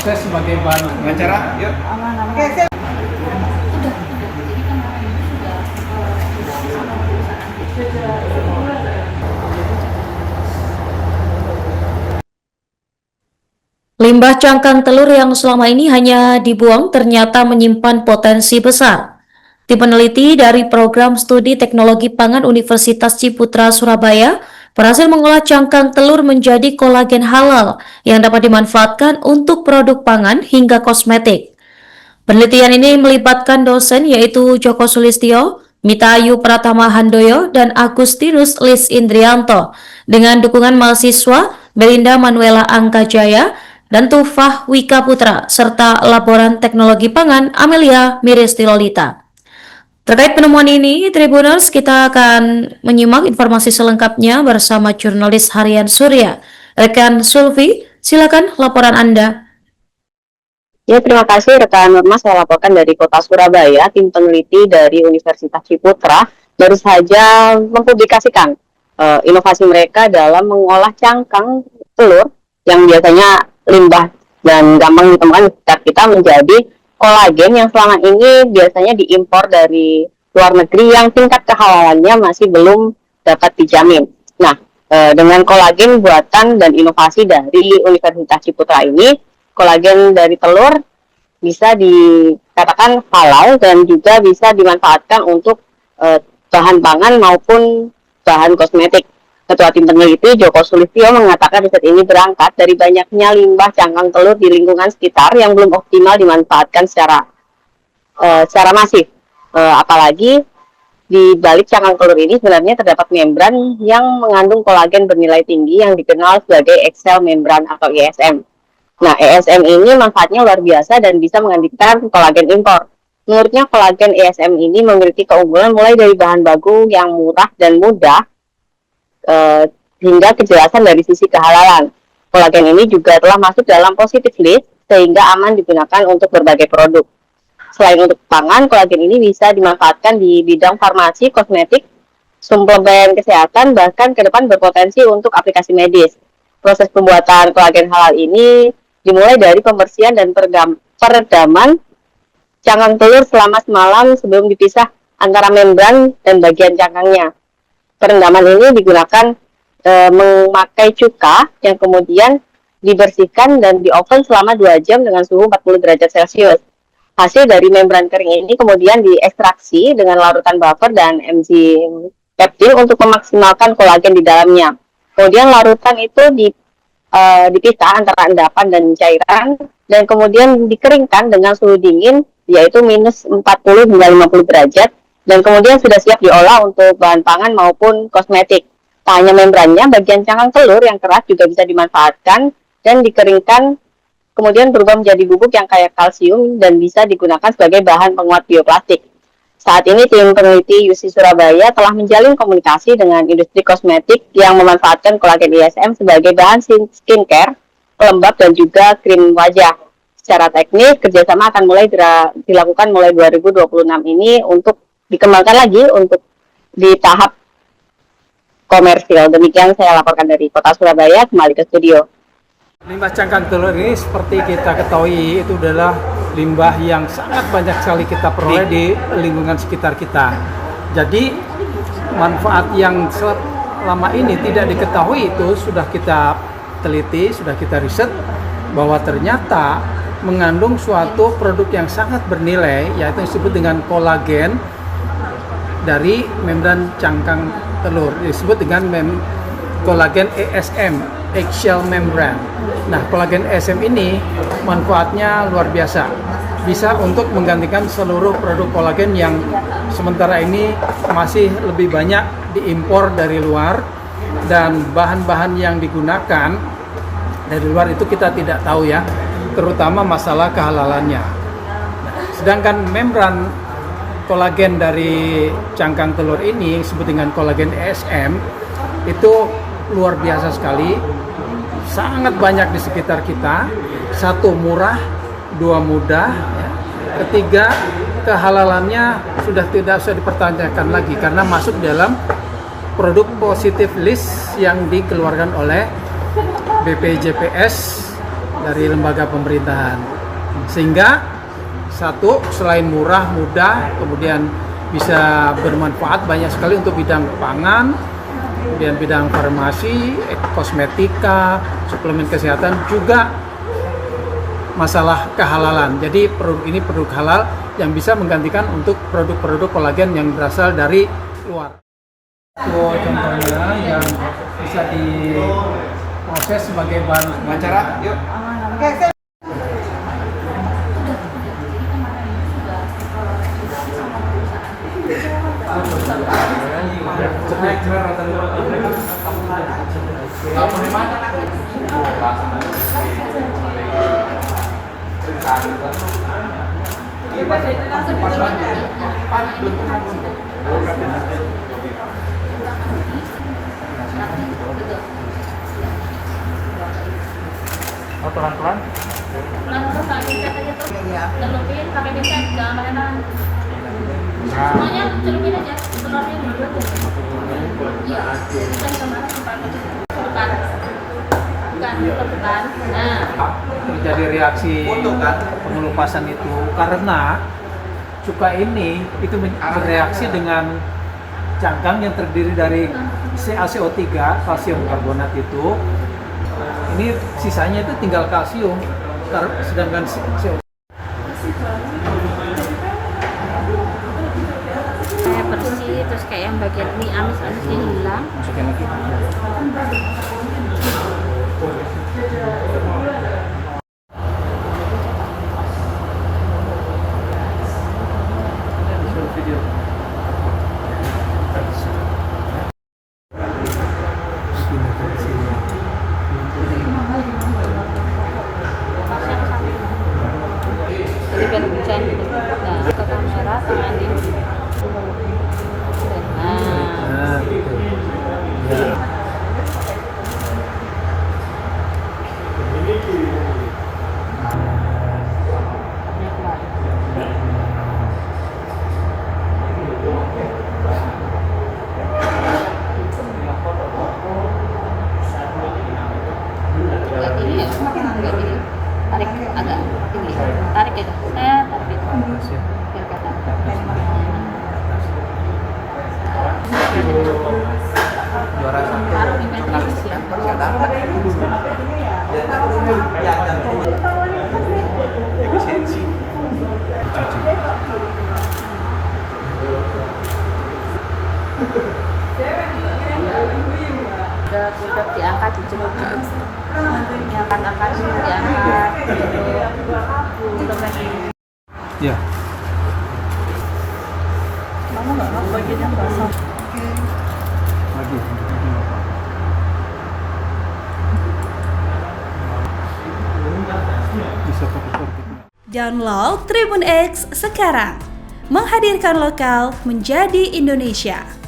proses sebagai bahan pengacara. Yuk. Limbah cangkang telur yang selama ini hanya dibuang ternyata menyimpan potensi besar. Tim peneliti dari Program Studi Teknologi Pangan Universitas Ciputra Surabaya berhasil mengolah cangkang telur menjadi kolagen halal yang dapat dimanfaatkan untuk produk pangan hingga kosmetik. Penelitian ini melibatkan dosen yaitu Joko Sulistyo, Mita Ayu Pratama Handoyo, dan Agustinus Lis Indrianto dengan dukungan mahasiswa Belinda Manuela Angkajaya dan Tufah Wika Putra serta Laboran Teknologi Pangan Amelia Miristi Lolita. Terkait penemuan ini, Tribuners, kita akan menyimak informasi selengkapnya bersama jurnalis harian Surya. Rekan Sulfi, silakan laporan Anda. Ya, terima kasih rekan Nurma. Saya laporkan dari Kota Surabaya. Tim peneliti dari Universitas Ciputra baru saja mempublikasikan inovasi mereka dalam mengolah cangkang telur yang biasanya limbah dan gampang ditemukan di sekitar kita menjadi kolagen yang selama ini biasanya diimpor dari luar negeri yang tingkat kehalalannya masih belum dapat dijamin. Nah, dengan kolagen buatan dan inovasi dari Universitas Ciputra ini, kolagen dari telur bisa dikatakan halal dan juga bisa dimanfaatkan untuk bahan pangan maupun bahan kosmetik. Ketua tim peneliti Joko Sulistyo mengatakan riset ini berangkat dari banyaknya limbah cangkang telur di lingkungan sekitar yang belum optimal dimanfaatkan secara masif. Apalagi di balik cangkang telur ini sebenarnya terdapat membran yang mengandung kolagen bernilai tinggi yang dikenal sebagai Excel membran atau ESM. Nah, ESM ini manfaatnya luar biasa dan bisa menggantikan kolagen impor. Menurutnya, kolagen ESM ini memiliki keunggulan mulai dari bahan baku yang murah dan mudah hingga kejelasan dari sisi kehalalan. Kolagen ini juga telah masuk dalam positive list sehingga aman digunakan untuk berbagai produk. Selain untuk pangan, kolagen ini bisa dimanfaatkan di bidang farmasi, kosmetik, suplemen kesehatan, bahkan ke depan berpotensi untuk aplikasi medis. Proses pembuatan kolagen halal ini dimulai dari pembersihan dan peredaman cangkang telur selama semalam sebelum dipisah antara membran dan bagian cangkangnya. Perendaman ini digunakan memakai cuka yang kemudian dibersihkan dan di oven selama 2 jam dengan suhu 40 derajat Celcius. Hasil dari membran kering ini kemudian diekstraksi dengan larutan buffer dan enzim peptid untuk memaksimalkan kolagen di dalamnya. Kemudian larutan itu dipisah antara endapan dan cairan dan kemudian dikeringkan dengan suhu dingin yaitu minus 40 hingga 50 derajat dan kemudian sudah siap diolah untuk bahan pangan maupun kosmetik. Tak hanya membrannya, bagian cangkang telur yang keras juga bisa dimanfaatkan dan dikeringkan kemudian berubah menjadi bubuk yang kaya kalsium dan bisa digunakan sebagai bahan penguat bioplastik. Saat ini tim peneliti UC Surabaya telah menjalin komunikasi dengan industri kosmetik yang memanfaatkan kolagen ESM sebagai bahan skincare, pelembab dan juga krim wajah. Secara teknis, kerjasama akan mulai dilakukan mulai 2026 ini untuk dikembangkan lagi untuk di tahap komersil. Demikian saya laporkan dari Kota Surabaya, kembali ke studio. Limbah cangkang telur ini seperti kita ketahui itu adalah limbah yang sangat banyak sekali kita peroleh di lingkungan sekitar kita. Jadi manfaat yang selama ini tidak diketahui itu sudah kita teliti, sudah kita riset bahwa ternyata mengandung suatu produk yang sangat bernilai yaitu disebut dengan kolagen dari membran cangkang telur, disebut dengan kolagen ESM, eggshell membrane. Nah, kolagen ESM ini manfaatnya luar biasa, bisa untuk menggantikan seluruh produk kolagen yang sementara ini masih lebih banyak diimpor dari luar dan bahan-bahan yang digunakan dari luar itu kita tidak tahu ya, terutama masalah kehalalannya. Sedangkan membran kolagen dari cangkang telur ini disebut dengan kolagen ESM itu luar biasa sekali, sangat banyak di sekitar kita. Satu, murah, dua, mudah, ketiga, kehalalannya sudah tidak usah dipertanyakan lagi karena masuk dalam produk positive list yang dikeluarkan oleh BPJS dari lembaga pemerintahan. Sehingga satu, selain murah, mudah, kemudian bisa bermanfaat banyak sekali untuk bidang pangan, kemudian bidang farmasi, kosmetika, suplemen kesehatan, juga masalah kehalalan. Jadi produk ini produk halal yang bisa menggantikan untuk produk-produk kolagen yang berasal dari luar. Itu contohnya yang bisa diproses sebagai bahan wawancara. Yuk. Oh, pelan-pelan. Pelan-pelan pakai pencet aja tuh. Celupin pakai pencet, jangan pakai tangan. Semuanya celupin aja, telurnya dulu aja. Iya, kita kemarin pakai bukan. Nah, Terjadi reaksi pengelupasan itu karena cuka ini itu bereaksi dengan cangkang yang terdiri dari CaCO3, kalsium karbonat itu. Ini sisanya itu tinggal kalsium, sedangkan CO2 kayak bersih, terus kayak yang bagian ini amis-amisnya hilang. masukin lagi. Jadi biar hujan gitu. Nah, ke kamera tanganin. Nah, Nah, gitu. Ya. kayak gini ya, kayak gini. Tarik agak tinggi. Tarik gitu. Tarik gitu. Biar kelihatan. Juara satu. Taruh di matriks ya. Udah diangkat, dicelupkan. Yang angkat diangkat. Ya. Kamu nggak mau bagian yang basah. Lagi. Bisa pakai. Download Tribun X sekarang, menghadirkan lokal menjadi Indonesia.